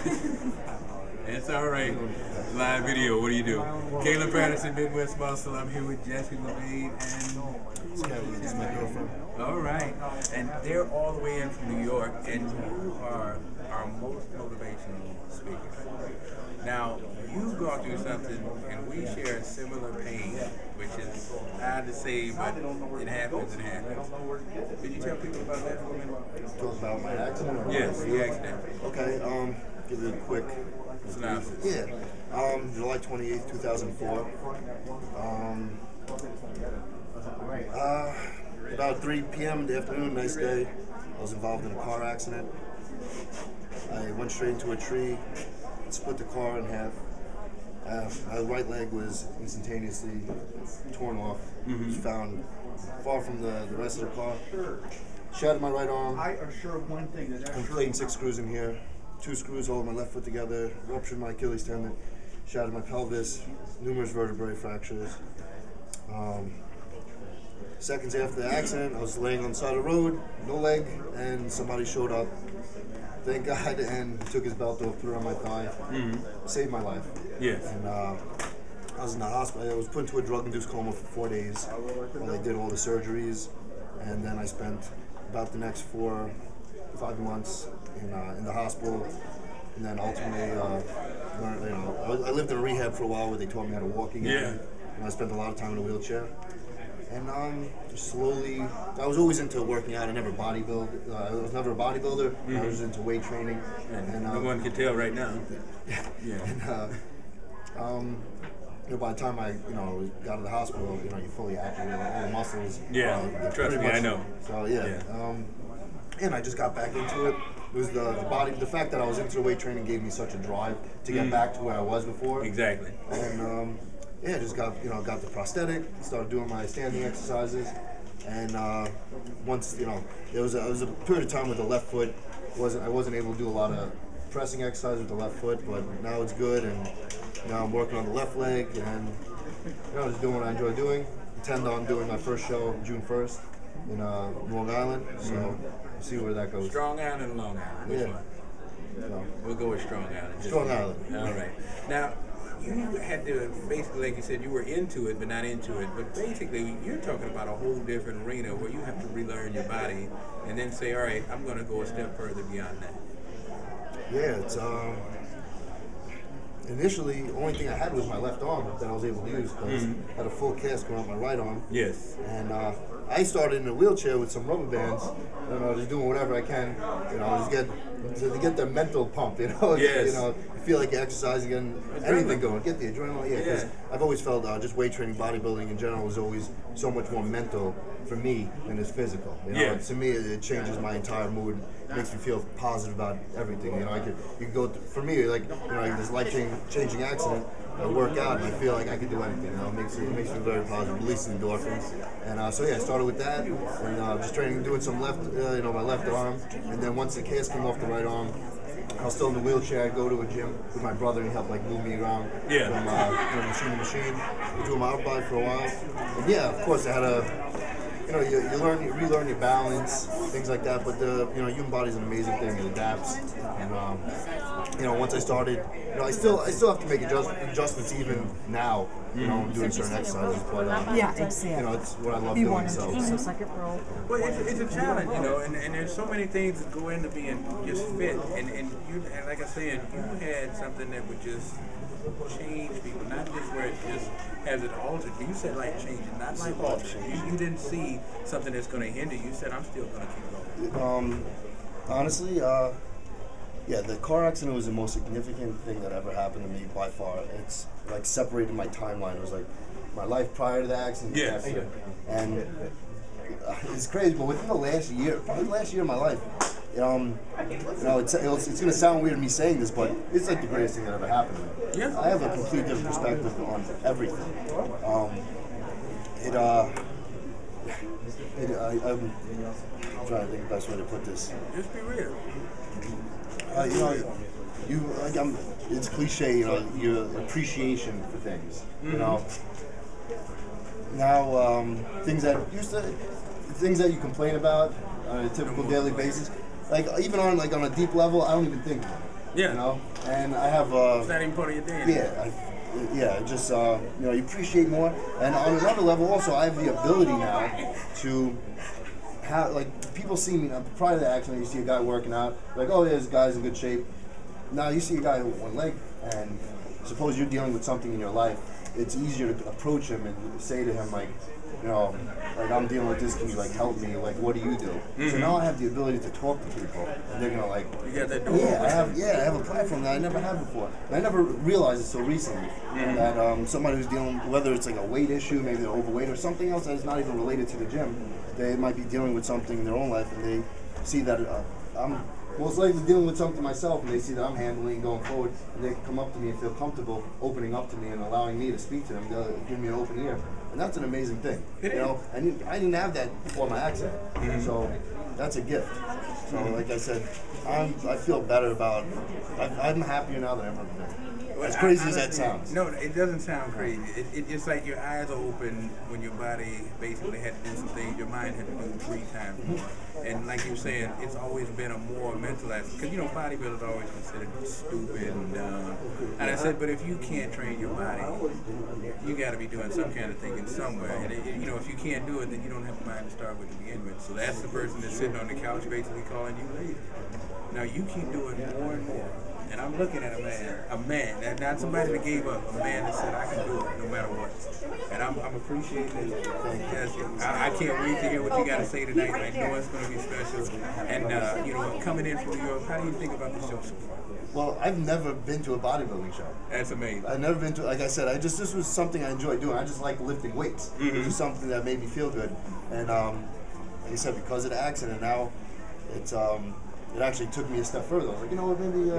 It's all right. Live video. What do you do? Caleb Patterson, Midwest Muscle. I'm here with Jessy and It's my girlfriend. all right, and they're all the way in from New York, and you are our most motivational speaker. Now, you've gone through something, and we share a similar pain, which is hard to say, but it happens. It happens. Could you tell people about that for a minute? Talk about my accident? Or Yes, the accident. Okay, give you a quick Synopsis. Yeah. July 28th, 2004. About 3 p.m. in the afternoon, nice day. I was involved in a car accident. I went straight into a tree, split the car in half. My right leg was instantaneously torn off. It was found far from the rest of the car. Shattered my right arm. Completing 6 screws in here. 2 screws hold my left foot together. Ruptured my Achilles tendon. Shattered my pelvis. Numerous vertebrae fractures. Seconds after the accident, I was laying on the side of the road, no leg, and somebody showed up. Thank God, and took his belt off, put it on my thigh, saved my life. Yes. And I was in the hospital. I was put into a drug-induced coma for 4 days while they did all the surgeries, and then I spent about the next 4 or 5 months in the hospital, and then ultimately, I lived in a rehab for a while where they taught me how to walk again, and I spent a lot of time in a wheelchair. And just slowly, I was always into working out. I never bodybuild. I was never a bodybuilder. I was into weight training. And no one can tell right now. Yeah. And, by the time I, got to the hospital, you're fully active, all the muscles. Yeah, trust me, I know. So and I just got back into it. It was the fact that I was into weight training gave me such a drive to get back to where I was before. Exactly. And just got the prosthetic, started doing my standing exercises, and once it was a period of time with the left foot. I wasn't able to do a lot of pressing exercises with the left foot, but now it's good, and now I'm working on the left leg, and just doing what I enjoy doing. Intend on doing my first show June 1st in Long Island, so we'll see where that goes. Strong Island and Long Island. Which one? So, we'll go with Strong Island. Strong Island. All right. Now, you had to, basically, like you said, you were into it, but not into it. But basically, you're talking about a whole different arena where you have to relearn your body and then say, all right, I'm going to go a step further beyond that. Yeah, it's, initially, the only thing I had was my left arm that I was able to use because I had a full cast going on my right arm. Yes. And I started in a wheelchair with some rubber bands, just doing whatever I can, to get the mental pump, Yes. You feel like you're exercising, getting anything going, get the adrenaline, because I've always felt just weight training, bodybuilding in general was always so much more mental for me than it's physical. To me, it changes my entire mood, makes me feel positive about everything. You can go for me this life-changing accident. I work out and I feel like I could do anything. It makes me very positive, releasing endorphins. And I started with that, and just training, doing some left, my left arm. And then once the cast came off the right arm, I was still in the wheelchair. I'd go to a gym with my brother and he helped move me around from machine to machine. We do my outbody for a while. And of course I had you relearn your balance, things like that. But the human body's an amazing thing. It adapts. And once I started, I still have to make adjustments even now. Doing certain exercises. But exactly. It's what I love doing. So. Well, it's a challenge, and there's so many things that go into being just fit. And like I said, you had something that would just change people, not just where it just has it altered. You said life changing, not life altering. You didn't see something that's going to hinder you. You said, I'm still going to keep going. Honestly, the car accident was the most significant thing that ever happened to me by far. It's separated my timeline. It was my life prior to the accident. Yes. And it's crazy, but within the last year of my life, it's going to sound weird me saying this, but it's the greatest thing that ever happened to me. Yeah. I have a completely different perspective on everything. I'm trying to think of the best way to put this. Just be real. It's cliche, your appreciation for things, Now, things that you complain about on a typical daily basis, even on a deep level, I don't even think about it. Yeah. You know, and I have. It's not even part of your day anymore. Yeah, just you know, you appreciate more. And on another level, also, I have the ability now to have, like, people see me now. Prior to the accident, you see a guy working out, like, oh, yeah, this guy's in good shape. Now you see a guy with one leg, and suppose you're dealing with something in your life, it's easier to approach him and say to him, like, you know, like, I'm dealing with this, can you, like, help me? Like, what do you do? Mm-hmm. So now I have the ability to talk to people, and they're gonna, like, you got that door. Yeah, I have a platform that I never had before. And I never realized it so recently, that somebody who's dealing, whether it's like a weight issue, maybe they're overweight, or something else that is not even related to the gym, they might be dealing with something in their own life, and they see that I'm most likely dealing with something myself, and they see that I'm handling it going forward, and they can come up to me and feel comfortable opening up to me and allowing me to speak to them. They'll give me an open ear, and that's an amazing thing. You know, and I didn't have that before my accident, so that's a gift. So, like I said, I feel better about. I'm happier now than I've ever been. As crazy as that sounds. No, it doesn't sound crazy. It's like your eyes are open when your body basically had to do some things your mind had to do 3 times more. And like you were saying, it's always been a more mental aspect. Because, you know, bodybuilders are always considered stupid and dumb. And I said, but if you can't train your body, you got to be doing some kind of thinking somewhere. And, you know, if you can't do it, then you don't have the mind to start with to begin with. So that's the person that's sitting on the couch basically calling you lazy. Now you keep doing more and more. And I'm looking at a man, not somebody that gave up, a man that said, I can do it no matter what. And I'm appreciating it. I can't wait to hear what you got to say tonight. I know it's going to be special. And, you know, coming in from New York, how do you think about the show so far? Well, I've never been to a bodybuilding show. That's amazing. I've never been to, like I said, this was something I enjoy doing. I just like lifting weights. It was something that made me feel good. And, like I said, because of the accident, now it's, it actually took me a step further. I was like, you know what, maybe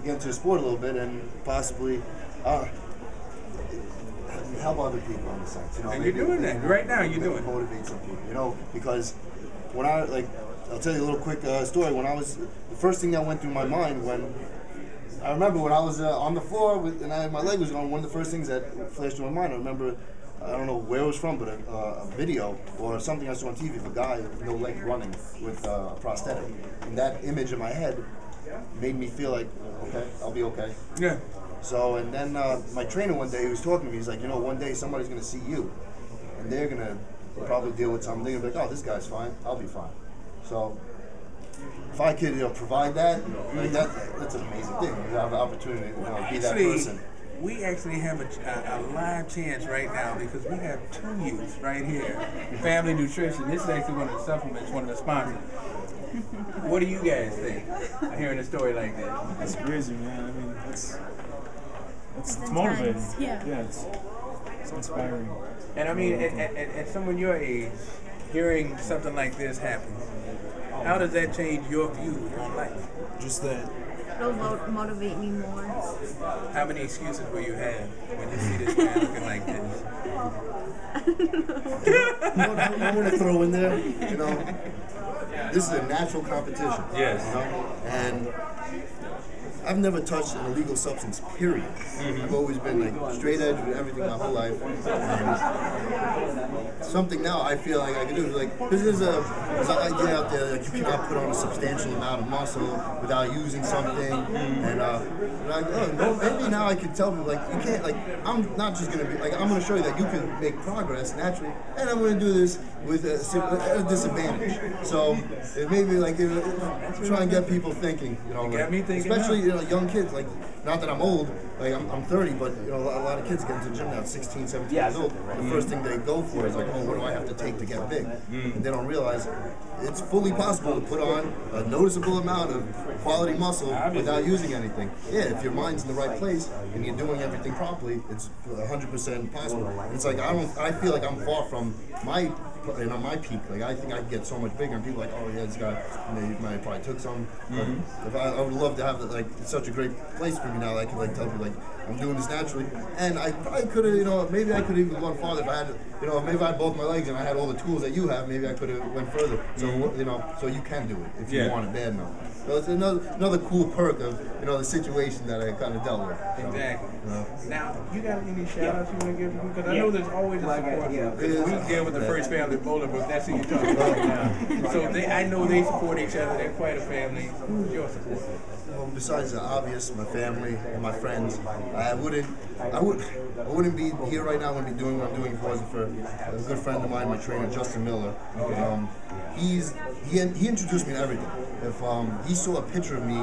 get into the sport a little bit and possibly help other people in a sense. You know, and you're doing that right now. You're doing motivate some people. You know, because when I'll tell you a little quick story. When I was the first thing that went through my mind I remember when I was on the floor and my leg was gone. One of the first things that flashed through my mind. I remember. I don't know where it was from, but a video or something I saw on TV of a guy with no legs running with a prosthetic. And that image in my head made me feel like, okay, I'll be okay. Yeah. So, and then my trainer one day, he was talking to me, he's like, you know, one day somebody's going to see you, and they're going to probably deal with something. They're going to be like, oh, this guy's fine, I'll be fine. So, if I could, provide that, like that's an amazing thing. You have the opportunity to be that person. We actually have a live chance right now because we have 2 youths right here. Family Nutrition. This is actually one of the supplements, one of the sponsors. What do you guys think? Hearing a story like that. That's crazy, man. I mean, it's motivating. Yeah, it's inspiring. And I mean, at someone your age, hearing something like this happen, how does that change your view on life? Just that. It'll motivate me more. How many excuses will you have when you see this man looking like this? I want to throw in there, this is a natural competition. Yes. And I've never touched an illegal substance, period. I've always been like straight edge with everything my whole life. And something now I feel like I can do, like, because there's an idea out there that you cannot put on a substantial amount of muscle without using something. And like, no, maybe now I can tell people, like, you can't, like, I'm not just going to be, like, I'm going to show you that you can make progress naturally, and I'm going to do this with a disadvantage. So it may be like, try and get people thinking, got me thinking especially, young kids, like, not that I'm old, like I'm 30, but a lot of kids get into the gym now at 16, 17 years old. The first thing they go for is like, oh, what do I have to take to get big? And they don't realize it's fully possible to put on a noticeable amount of quality muscle without using anything. Yeah, if your mind's in the right place and you're doing everything properly, it's 100% possible. It's like I feel like I'm far from my peak. Like, I think I could get so much bigger, and people are like, oh yeah, this guy, he might probably took some. If I would love to have like, it's such a great place for me now that I can like tell people like I'm doing this naturally, and I probably could have, maybe I could have even gone farther if I had, maybe I had both my legs and I had all the tools that you have. Maybe I could have went further. So so you can do it if you want it bad enough. So it's another cool perk of the situation that I kind of dealt with. So, Exactly. Now, you got any shout outs you want to give to people? Because I Yeah. know there's always a support group. We deal with the First Family Bolingbrook. That's who you're talking about now. So I know they support each other. They're quite a family. Who's your support? Well, besides the obvious, my family and my friends, I wouldn't be here right now. I wouldn't be doing what I'm doing if it wasn't for a good friend of mine, my trainer Justin Miller. He introduced me to everything. If he saw a picture of me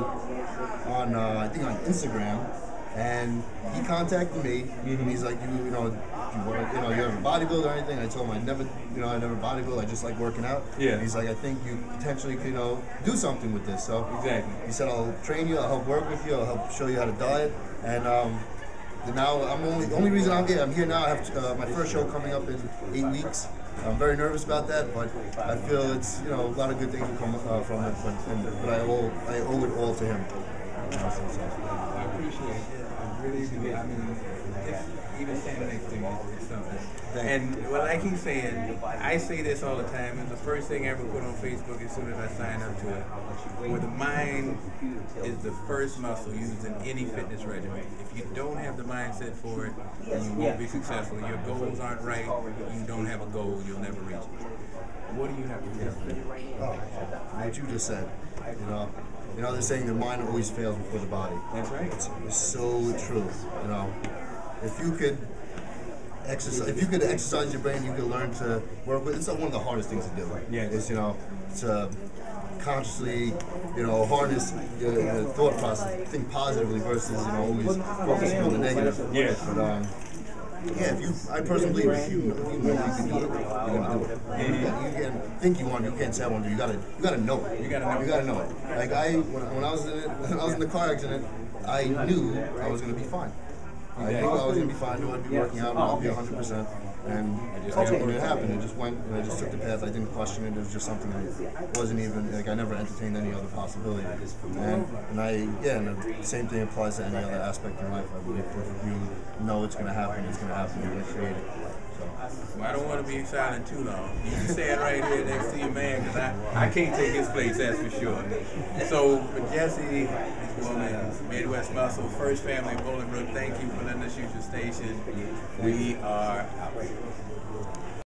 on I think on Instagram, and he contacted me, and he's like, you ever bodybuild or anything? I told him I never bodybuild. I just like working out. Yeah. And he's like, I think you potentially could do something with this. So Exactly. he said, I'll train you. I'll help work with you. I'll help show you how to diet. And now the only reason I'm here now. I have my first show coming up in 8 weeks. I'm very nervous about that, but I feel it's a lot of good things will come from it. But I owe it all to him. I appreciate it. I really do. I mean, even standing next to me is something. And well, like he's saying, I say this all the time. It's the first thing I ever put on Facebook as soon as I sign up to it. Where the mind is the first muscle used in any fitness regimen. If you don't have the mindset for it, then you won't be successful. Your goals aren't right. You don't have a goal. You'll never reach it. What do you have to do? Oh, what you just said. They're saying the mind always fails before the body. That's right. It's so true. If you could exercise your brain, you could learn to work with. It's one of the hardest things to do. Yeah. It's to consciously harness the thought process, think positively versus always focusing on the negative. Yes. But I personally believe if you know you can do it, you're gonna do it. You can think you want, you can't say I want to. You gotta know it. You gotta know it. Like when I was in the car accident, I knew I was gonna be fine. I knew I was gonna be fine. I knew I'd be working out. I'd be 100%. And when it happened, it just went. And I just took the path. I didn't question it. It was just something that wasn't even I never entertained any other possibility. And the same thing applies to any other aspect in life. I believe if you know it's gonna happen, it's gonna happen. You're gonna create it. Well, I don't want to be silent too long. You can stand right here next to your man, because I can't take his place, that's for sure. So, for Jessy, this woman, Midwest Muscle, First Family Bolingbrook, thank you for letting us use your station. We are out.